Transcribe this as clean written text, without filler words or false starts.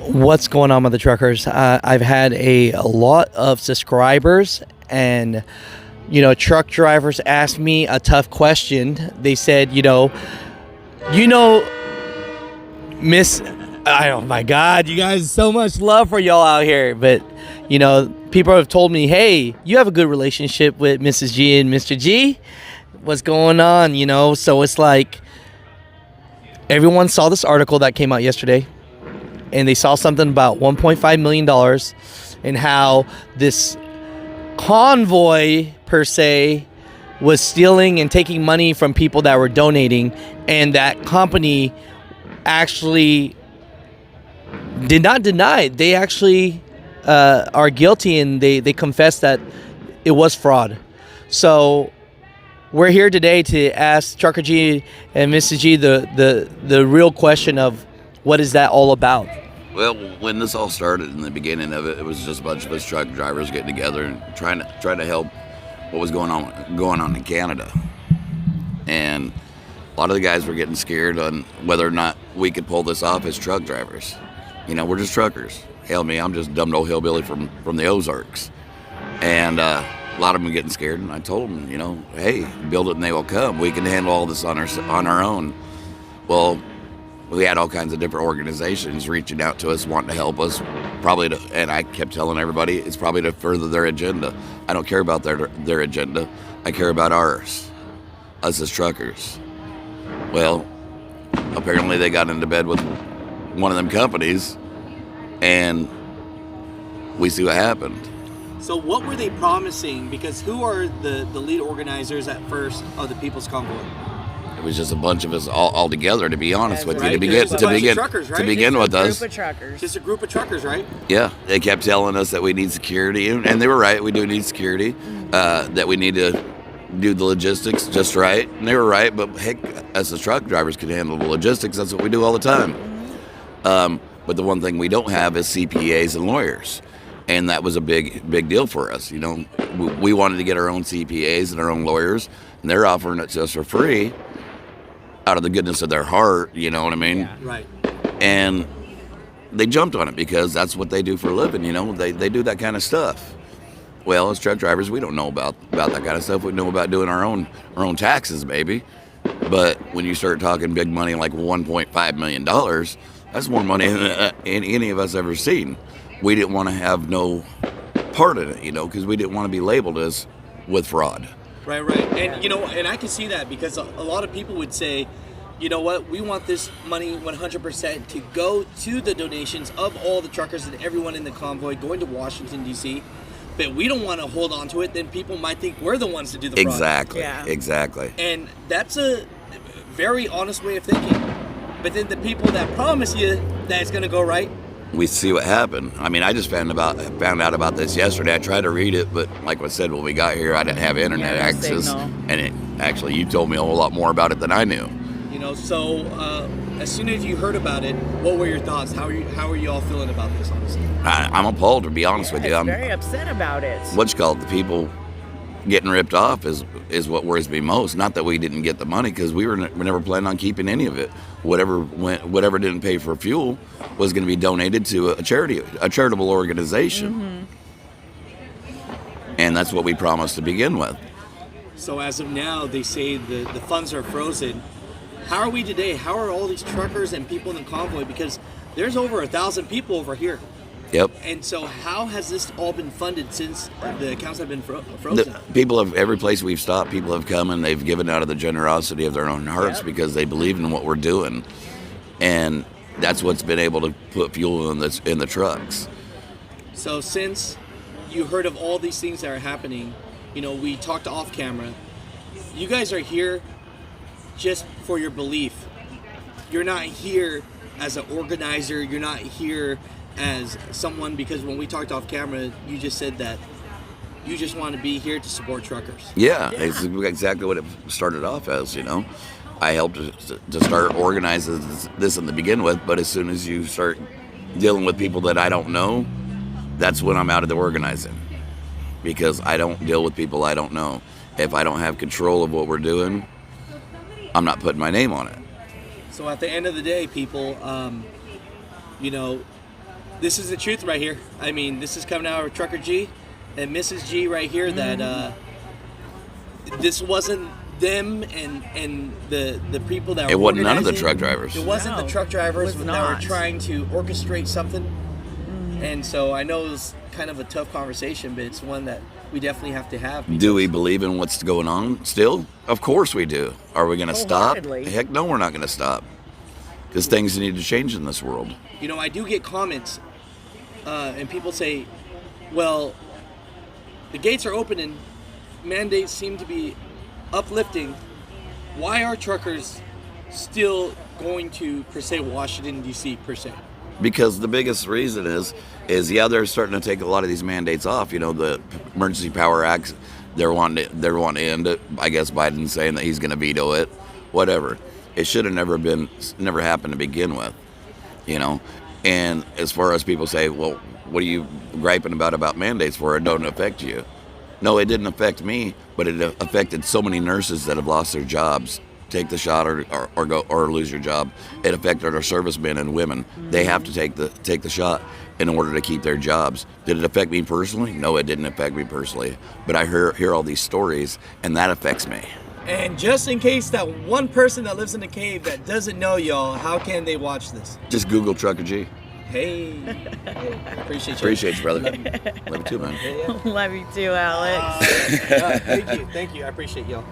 What's going on with the truckers? I've had a lot of subscribers, and truck drivers asked me a tough question. They said, Miss. Oh my God, you guys, so much love for y'all out here, but people have told me, hey, you have a good relationship with Mrs. G and Mr. G. What's going on? So it's like everyone saw this article that came out yesterday, and they saw something about $1.5 million and how this Convoy, per se, was stealing and taking money from people that were donating, and that company actually did not deny. They actually are guilty, and they confessed that it was fraud. So we're here today to ask Trucker G and Mrs. G the real question of what is that all about? Well, when this all started in the beginning of it, it was just a bunch of us truck drivers getting together and trying to help what was going on in Canada. And a lot of the guys were getting scared on whether or not we could pull this off as truck drivers. We're just truckers. Hell, me, I'm just a dumb old hillbilly from the Ozarks. And a lot of them were getting scared, and I told them, hey, build it and they will come. We can handle all this on our own. Well, we had all kinds of different organizations reaching out to us, wanting to help us, and I kept telling everybody it's probably to further their agenda. I don't care about their agenda. I care about ours, us as truckers. Well, apparently they got into bed with one of them companies, and we see what happened. So what were they promising? Because who are the lead organizers at first of the People's Convoy? It was just a bunch of us all together, to be honest with you, to begin with us. Just a group of truckers, right? Yeah, they kept telling us that we need security, and they were right. We do need security. That we need to do the logistics just right, and they were right. But heck, us as truck drivers can handle the logistics. That's what we do all the time. But the one thing we don't have is CPAs and lawyers, and that was a big deal for us. We wanted to get our own CPAs and our own lawyers, and they're offering it to us for free, out of the goodness of their heart, you know what I mean? Yeah. Right. And they jumped on it because that's what they do for a living, They do that kind of stuff. Well, as truck drivers, we don't know about that kind of stuff. We know about doing our own taxes, maybe. But when you start talking big money like $1.5 million, that's more money than any of us ever seen. We didn't want to have no part in it, because we didn't want to be labeled as with fraud. Right. And, and I can see that because a lot of people would say, you know what, we want this money 100% to go to the donations of all the truckers and everyone in the convoy going to Washington, D.C., but we don't want to hold on to it. Then people might think we're the ones to do the fraud. Exactly. Yeah. Exactly. And that's a very honest way of thinking. But then the people that promise you that it's going to go right, we see what happened. I mean, I just found out about this yesterday. I tried to read it, but like I said, when we got here, I didn't have internet access. And actually, you told me a whole lot more about it than I knew. So as soon as you heard about it, what were your thoughts? How are you all feeling about this, honestly? I'm appalled, to be honest with you. I'm very upset about it. What's called the people getting ripped off is what worries me most. Not that we didn't get the money, because we were never planning on keeping any of it. Whatever didn't pay for fuel was going to be donated to a charitable organization. Mm-hmm. And that's what we promised to begin with. So as of now, they say the funds are frozen. How are we today? How are all these truckers and people in the convoy? Because there's over 1,000 people over here. Yep. And so how has this all been funded since the accounts have been frozen? Every place we've stopped, people have come and they've given out of the generosity of their own hearts, because they believe in what we're doing. And that's what's been able to put fuel in the trucks. So since you heard of all these things that are happening, we talked off camera, you guys are here just for your belief. You're not here as an organizer. You're not here as someone, because when we talked off camera, you just said that you just want to be here to support truckers. Yeah. It's exactly what it started off as, I helped to start organizing this in the begin with, but as soon as you start dealing with people that I don't know, that's when I'm out of the organizing, because I don't deal with people I don't know. If I don't have control of what we're doing, I'm not putting my name on it. So at the end of the day, people, this is the truth right here. I mean, this is coming out of Trucker G and Mrs. G right here. That this wasn't them and the people that It were wasn't none of the organizing. truck drivers. It wasn't the truck drivers was that were not. trying to orchestrate something. And so I know it was kind of a tough conversation, but it's one that we definitely have to have. Do we believe in what's going on still? Of course we do. Are we going to stop? Wholeheartedly. Heck no, we're not going to stop. Because things need to change in this world. You know, I do get comments, and people say, well, the gates are open and mandates seem to be uplifting. Why are truckers still going to, per se, Washington, D.C., per se? Because the biggest reason is yeah, they're starting to take a lot of these mandates off. You know, the Emergency Power Act, they're wanting to end it. I guess Biden's saying that he's going to veto it. Whatever. It should have never happened to begin with. You know, and as far as people say, well, what are you griping about mandates for? It don't affect you. No, it didn't affect me, but it affected so many nurses that have lost their jobs. Take the shot or go or lose your job. It affected our servicemen and women. They have to take the shot in order to keep their jobs. Did it affect me personally? No, it didn't affect me personally. But I hear all these stories, and that affects me. And just in case that one person that lives in the cave that doesn't know y'all, how can they watch this? Just Google Trucker G. Hey, appreciate you. Appreciate you, brother. Love you too, man. Love you too, Alex. Thank you. I appreciate y'all.